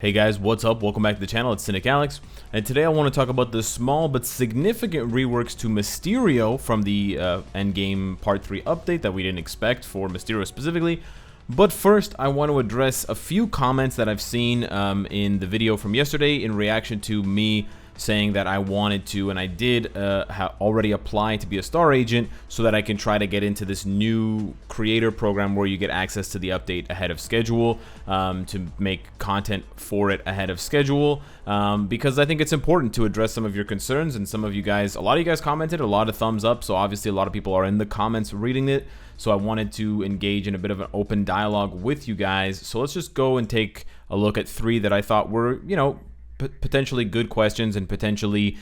Hey guys, what's up? Welcome back to the channel. It's Cynicalex, and today I want to talk about the small but significant reworks to Mysterio from the Endgame Part 3 update that we didn't expect for Mysterio specifically. But first, I want to address a few comments that I've seen in the video from yesterday in reaction to me saying that I wanted to, and I did already apply to be a star agent so that I can try to get into this new creator program where you get access to the update ahead of schedule, to make content for it ahead of schedule, because I think it's important to address some of your concerns. And some of you guys, a lot of you guys commented, a lot of thumbs up, so obviously a lot of people are in the comments reading it, so I wanted to engage in a bit of an open dialogue with you guys. So let's just go and take a look at three that I thought were, you know, potentially good questions and potentially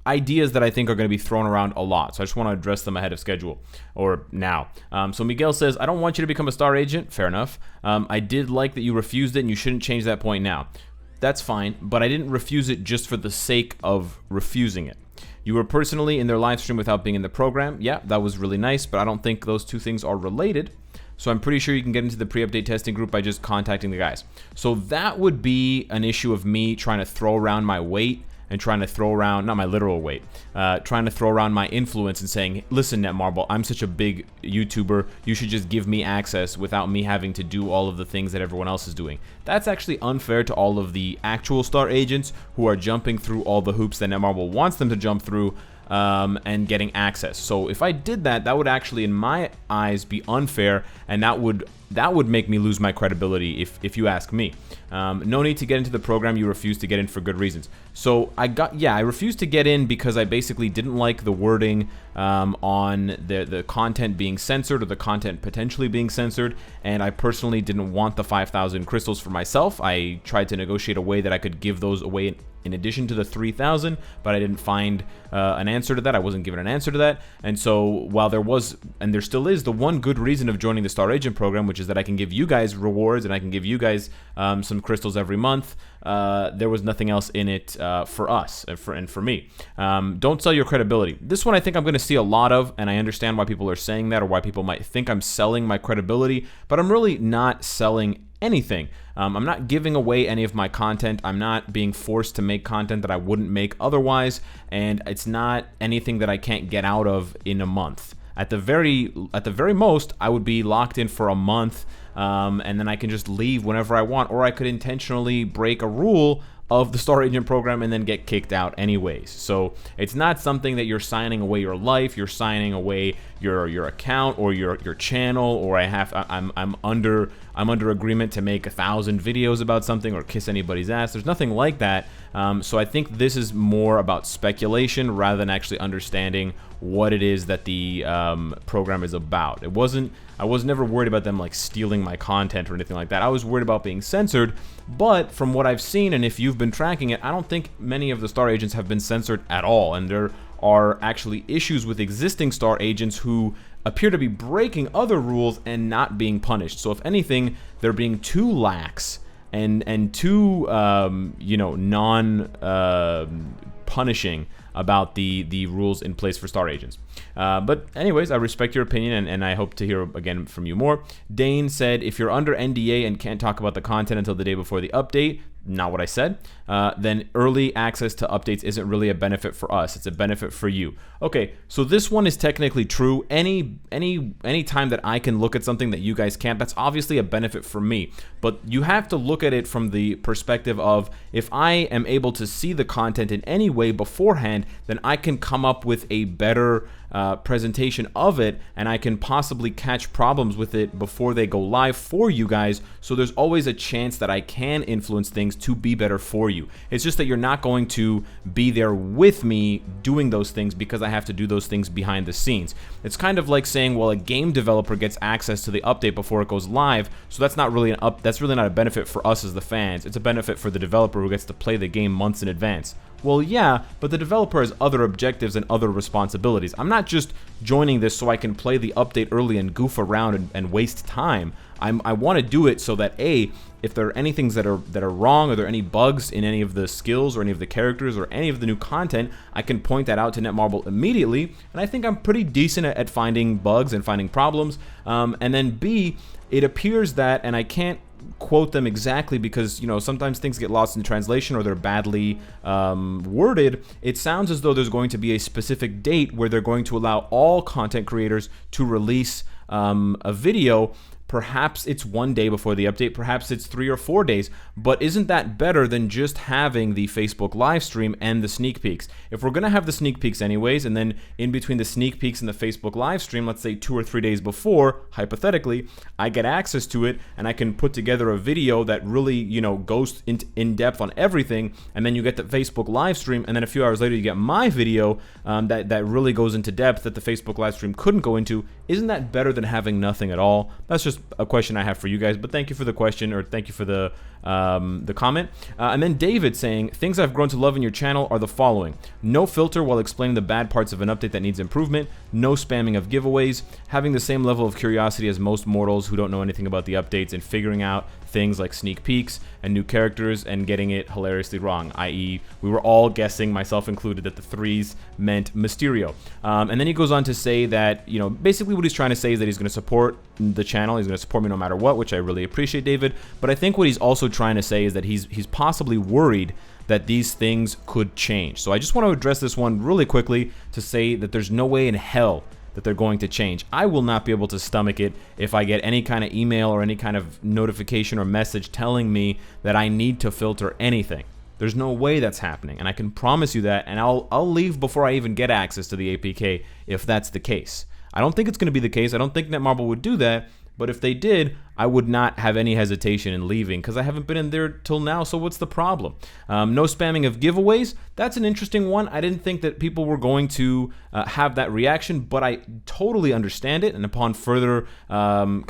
ideas that I think are going to be thrown around a lot. So I just want to address them ahead of schedule, or now. So Miguel says, I don't want you to become a star agent. Fair enough. I did like that you refused it, and you shouldn't change that point now. That's fine, but I didn't refuse it just for the sake of refusing it. You were personally in their live stream without being in the program. Yeah, that was really nice, but I don't think those two things are related. So I'm pretty sure you can get into the pre-update testing group by just contacting the guys. So that would be an issue of me trying to throw around my weight and trying to throw around, not my literal weight, trying to throw around my influence and saying, listen, Netmarble, I'm such a big YouTuber, you should just give me access without me having to do all of the things that everyone else is doing. That's actually unfair to all of the actual star agents who are jumping through all the hoops that Netmarble wants them to jump through, and getting access. So if I did that, that would actually, in my eyes, be unfair, and that would make me lose my credibility if you ask me. No need to get into the program. You refused to get in for good reasons. So I refused to get in because I basically didn't like the wording on the content being censored, or the content potentially being censored, and I personally didn't want the 5,000 crystals for myself. I tried to negotiate a way that I could give those away in addition to the 3,000, but I didn't find an answer to that. I wasn't given an answer to that. And so while there was, and there still is, the one good reason of joining the Star Agent program, which is that I can give you guys rewards and I can give you guys some crystals every month, there was nothing else in it for us and for me. Don't sell your credibility. This one I think I'm going to see a lot of, and I understand why people are saying that, or why people might think I'm selling my credibility, but I'm really not selling anything. I'm not giving away any of my content. I'm not being forced to make content that I wouldn't make otherwise, and it's not anything that I can't get out of in a month. At the very most, I would be locked in for a month, and then I can just leave whenever I want, or I could intentionally break a rule of the Star Agent program and then get kicked out anyways. So it's not something that you're signing away your life, you're signing away your account or your channel, or I'm under agreement to make 1,000 videos about something or kiss anybody's ass. There's nothing like that. So I think this is more about speculation rather than actually understanding what it is that the program is about. I was never worried about them like stealing my content or anything like that. I was worried about being censored, but from what I've seen, and if you've been tracking it, I don't think many of the star agents have been censored at all, and there are actually issues with existing star agents who appear to be breaking other rules and not being punished. So if anything, they're being too lax and too you know, non-punishing about the rules in place for star agents. But anyways, I respect your opinion, and I hope to hear again from you more. Dane said, if you're under NDA and can't talk about the content until the day before the update, not what I said, then early access to updates isn't really a benefit for us. It's a benefit for you. Okay, so this one is technically true. Any time that I can look at something that you guys can't, that's obviously a benefit for me. But you have to look at it from the perspective of, if I am able to see the content in any way beforehand, then I can come up with a better presentation of it, and I can possibly catch problems with it before they go live for you guys. So there's always a chance that I can influence things to be better for you. It's just that you're not going to be there with me doing those things, because I have to do those things behind the scenes. It's kind of like saying, well, a game developer gets access to the update before it goes live, so that's not really that's really not a benefit for us as the fans. It's a benefit for the developer who gets to play the game months in advance. Well, yeah, but the developer has other objectives and other responsibilities. I'm not just joining this so I can play the update early and goof around and waste time. I want to do it so that, A, if there are any things that are wrong, or there are any bugs in any of the skills or any of the characters or any of the new content, I can point that out to Netmarble immediately, and I think I'm pretty decent at finding bugs and finding problems. And then B, it appears that, and I can't quote them exactly because, you know, sometimes things get lost in translation or they're badly worded. It sounds as though there's going to be a specific date where they're going to allow all content creators to release a video. Perhaps it's 1 day before the update, perhaps it's 3 or 4 days, but isn't that better than just having the Facebook live stream and the sneak peeks? If we're gonna have the sneak peeks anyways, and then in between the sneak peeks and the Facebook live stream, let's say 2 or 3 days before, hypothetically, I get access to it and I can put together a video that really, you know, goes in depth on everything, and then you get the Facebook live stream, and then a few hours later you get my video that really goes into depth that the Facebook live stream couldn't go into. Isn't that better than having nothing at all? That's just a question I have for you guys, but thank you for the question, or thank you for the comment. And then David saying, things I've grown to love in your channel are the following: no filter while explaining the bad parts of an update that needs improvement, no spamming of giveaways, having the same level of curiosity as most mortals who don't know anything about the updates, and figuring out things like sneak peeks and new characters and getting it hilariously wrong, i.e. we were all guessing, myself included, that the 3s meant Mysterio. And then he goes on to say that, you know, basically what he's trying to say is that he's going to support the channel, he's going to support me no matter what, which I really appreciate, David. But I think what he's also trying to say is that he's possibly worried that these things could change. So I just want to address this one really quickly to say that there's no way in hell that they're going to change. I will not be able to stomach it if I get any kind of email or any kind of notification or message telling me that I need to filter anything. There's no way that's happening, and I can promise you that, and I'll leave before I even get access to the APK if that's the case. I don't think it's going to be the case. I don't think Netmarble would do that, but if they did, I would not have any hesitation in leaving because I haven't been in there till now, so what's the problem? No spamming of giveaways. That's an interesting one. I didn't think that people were going to have that reaction, but I totally understand it, and upon further upon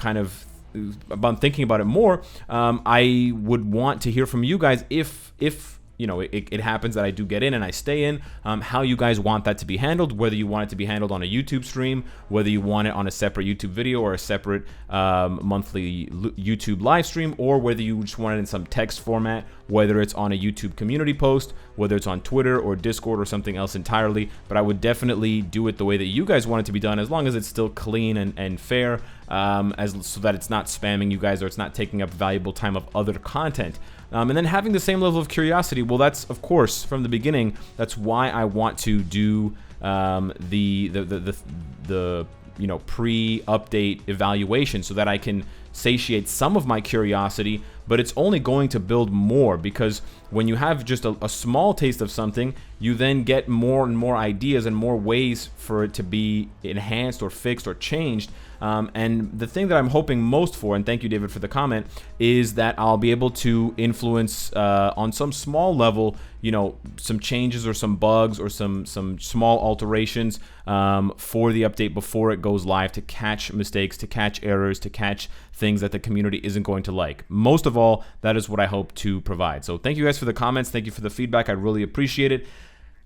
thinking about it more, I would want to hear from you guys if you know, it happens that I do get in and I stay in, how you guys want that to be handled, whether you want it to be handled on a YouTube stream, whether you want it on a separate YouTube video or a separate monthly YouTube live stream, or whether you just want it in some text format, whether it's on a YouTube community post, whether it's on Twitter or Discord or something else entirely. But I would definitely do it the way that you guys want it to be done, as long as it's still clean and fair, so that it's not spamming you guys or it's not taking up valuable time of other content. And then having the same level of curiosity, well, that's, of course, from the beginning, that's why I want to do the you know, pre-update evaluation, so that I can satiate some of my curiosity, but it's only going to build more, because when you have just a small taste of something, you then get more and more ideas and more ways for it to be enhanced or fixed or changed. And the thing that I'm hoping most for, and thank you, David, for the comment, is that I'll be able to influence on some small level, you know, some changes or some bugs or some small alterations for the update before it goes live, to catch mistakes, to catch errors, to catch things that the community isn't going to like. Most of all, that is what I hope to provide. So thank you guys for the comments. Thank you for the feedback. I really appreciate it.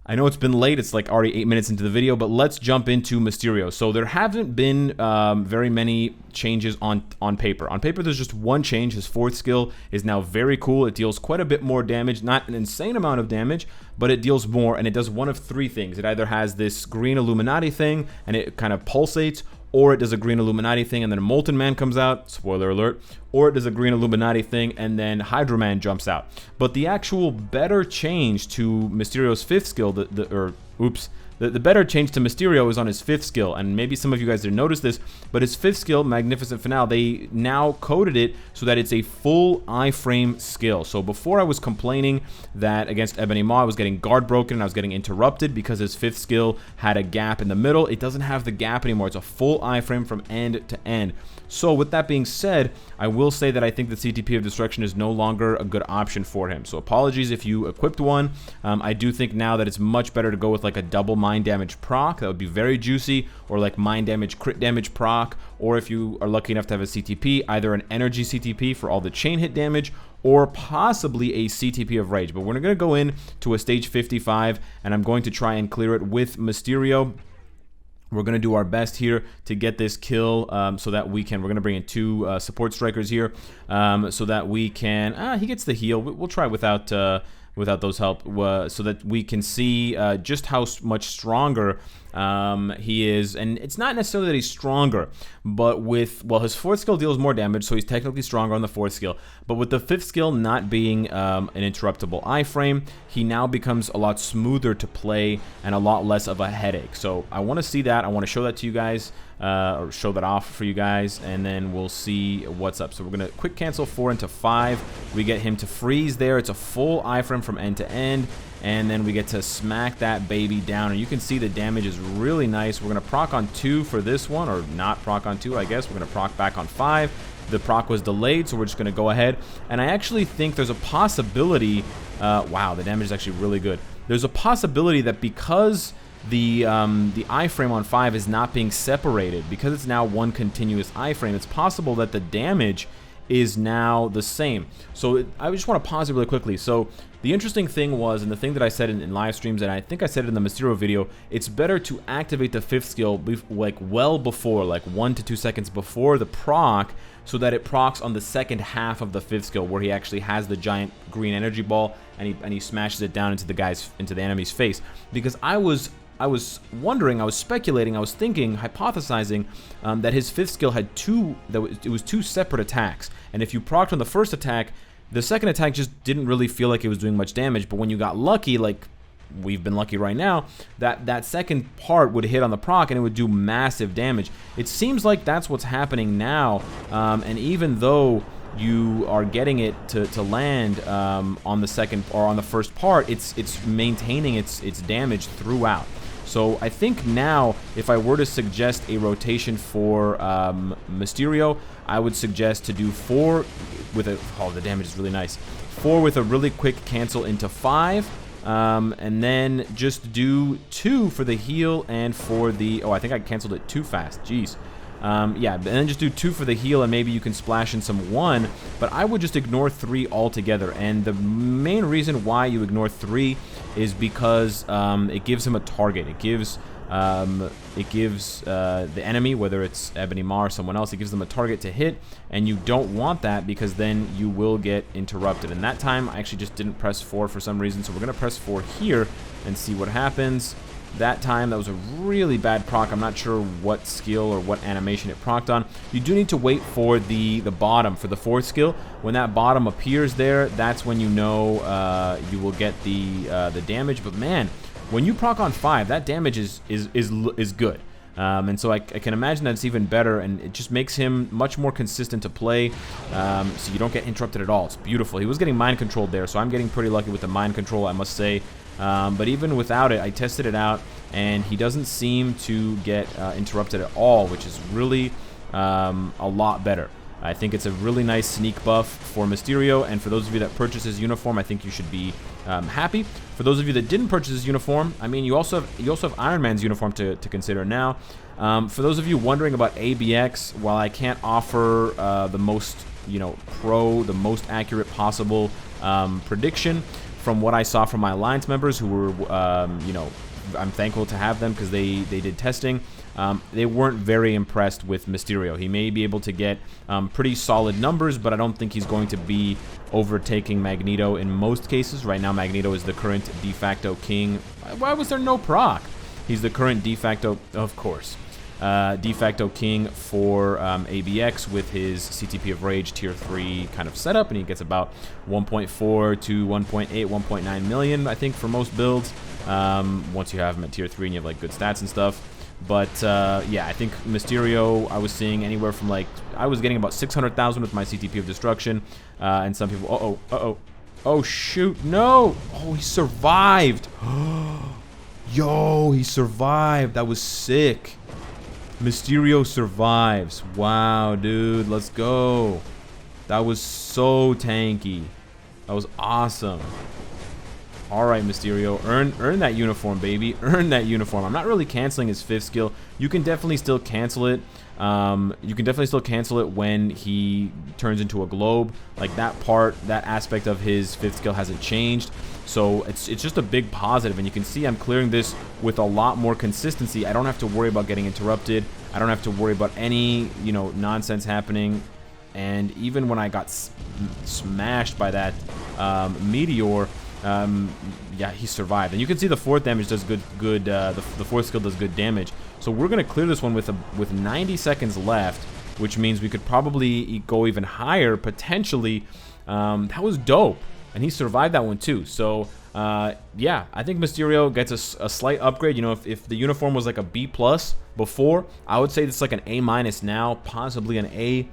I know it's been late, it's like already 8 minutes into the video, but let's jump into Mysterio. So there haven't been very many changes on paper. On paper, there's just one change. His 4th skill is now very cool. It deals quite a bit more damage, not an insane amount of damage, but it deals more, and it does one of 3 things. It either has this green Illuminati thing, and it kind of pulsates, or it does a green Illuminati thing and then a Molten Man comes out, spoiler alert, or it does a green Illuminati thing and then Hydro Man jumps out. But the actual better change to Mysterio's 5th skill, the better change to Mysterio is on his 5th skill, and maybe some of you guys didn't notice this, but his 5th skill, Magnificent Finale, they now coded it so that it's a full iframe skill. So before I was complaining that against Ebony Maw I was getting guard broken and I was getting interrupted because his 5th skill had a gap in the middle. It doesn't have the gap anymore. It's a full iframe from end to end. So with that being said, I will say that I think the CTP of Destruction is no longer a good option for him. So apologies if you equipped one. I do think now that it's much better to go with like a double mind damage proc. That would be very juicy, or like mind damage crit damage proc, or if you are lucky enough to have a CTP, either an energy CTP for all the chain hit damage, or possibly a CTP of Rage. But we're going to go in to a stage 55, and I'm going to try and clear it with Mysterio. We're going to do our best here to get this kill so that we can, we're going to bring in 2 support strikers here so that we can, he gets the heal. We'll try without those help so that we can see just how much stronger He is, and it's not necessarily that he's stronger, but with, well, his 4th skill deals more damage, so he's technically stronger on the 4th skill. But with the 5th skill not being an interruptible iframe, he now becomes a lot smoother to play and a lot less of a headache. So I want to see that. I want to show that to you guys, or show that off for you guys, and then we'll see what's up. So we're going to quick cancel 4 into 5. We get him to freeze there. It's a full iframe from end to end. And then we get to smack that baby down. And you can see the damage is really nice. We're going to proc on 2 for this one, or not proc on 2, I guess. We're going to proc back on 5. The proc was delayed, so we're just going to go ahead. And I actually think there's a possibility... wow, the damage is actually really good. There's a possibility that because the iframe on 5 is not being separated, because it's now one continuous iframe, it's possible that the damage is now the same. So I just want to pause it really quickly. So the interesting thing was, and the thing that I said in live streams, and I think I said it in the Mysterio video, it's better to activate the 5th skill like well before, like 1 to 2 seconds before the proc, so that it procs on the second half of the 5th skill, where he actually has the giant green energy ball and he smashes it down into the enemy's face. Because I was wondering, I was speculating, I was thinking, hypothesizing that his 5th skill had it was 2 separate attacks. And if you procced on the first attack, the second attack just didn't really feel like it was doing much damage. But when you got lucky, like we've been lucky right now, that second part would hit on the proc and it would do massive damage. It seems like that's what's happening now. And even though you are getting it to land on the second or on the first part, it's maintaining its damage throughout. So I think now, if I were to suggest a rotation for Mysterio, I would suggest to do 4 with a... Oh, the damage is really nice. 4 with a really quick cancel into 5. And then just do 2 for the heal and for the... Oh, I think I canceled it too fast. Jeez. Yeah, and then just do 2 for the heal, and maybe you can splash in some 1. But I would just ignore 3 altogether. And the main reason why you ignore 3 is because it gives him a target. It gives the enemy, whether it's Ebony Maw or someone else, it gives them a target to hit, and you don't want that because then you will get interrupted. And that time, I actually just didn't press 4 for some reason, so we're going to press 4 here and see what happens. That time, that was a really bad proc. I'm not sure what skill or what animation it procced on. You do need to wait for the bottom, for the 4th skill. When that bottom appears there, that's when you know you will get the damage. But man, when you proc on 5, that damage is good. And so I can imagine that it's even better, and it just makes him much more consistent to play, so you don't get interrupted at all. It's beautiful. He was getting mind controlled there, so I'm getting pretty lucky with the mind control, I must say. But even without it, I tested it out, and he doesn't seem to get interrupted at all, which is really a lot better. I think it's a really nice sneak buff for Mysterio, and for those of you that purchase his uniform, I think you should be happy. For those of you that didn't purchase his uniform, I mean, you also have Iron Man's uniform to consider now. For those of you wondering about ABX, while I can't offer the most, the most accurate possible prediction, from what I saw from my Alliance members who were, I'm thankful to have them because they did testing. They weren't very impressed with Mysterio. He may be able to get pretty solid numbers, but I don't think he's going to be overtaking Magneto in most cases. Right now, Magneto is the current de facto king. Why was there no proc? He's the current de facto, of course, de facto king for ABX with his CTP of Rage tier 3 kind of setup, and he gets about 1.4 to 1.8, 1.9 million, I think, for most builds. Once you have him at tier 3 and you have like good stats and stuff. But yeah, I think Mysterio, I was seeing anywhere from like, I was getting about 600,000 with my CTP of Destruction, and some people, oh shoot, no, oh, he survived. Yo, he survived. That was sick. Mysterio survives. Wow, dude, let's go. That was so tanky. That was awesome. Alright, Mysterio, earn that uniform, baby. Earn that uniform. I'm not really canceling his 5th skill. You can definitely still cancel it. When he turns into a globe. Like that part, that aspect of his 5th skill hasn't changed. So it's just a big positive, and you can see I'm clearing this with a lot more consistency. I don't have to worry about getting interrupted. I don't have to worry about any, nonsense happening. And even when I got smashed by that meteor, yeah, he survived. And you can see the fourth damage does good. The fourth skill does good damage. So we're gonna clear this one with 90 seconds left, which means we could probably go even higher potentially. That was dope, and he survived that one too. So yeah, I think Mysterio gets a slight upgrade. You know, if the uniform was like a B+ before, I would say it's like an A- now, possibly an A.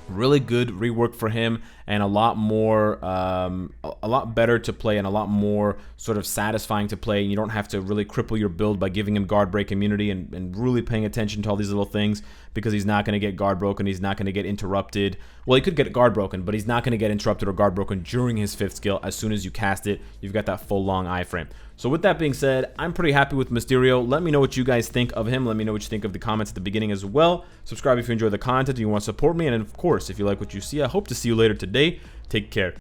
Really good rework for him, and a lot more, a lot better to play, and a lot more sort of satisfying to play. You don't have to really cripple your build by giving him guard break immunity and really paying attention to all these little things, because he's not going to get guard broken, he's not going to get interrupted. Well, he could get guard broken, but he's not going to get interrupted or guard broken during his 5th skill. As soon as you cast it, you've got that full long iframe. So with that being said, I'm pretty happy with Mysterio. Let me know what you guys think of him. Let me know what you think of the comments at the beginning as well. Subscribe if you enjoy the content and you want to support me. And of course, if you like what you see, I hope to see you later today. Take care.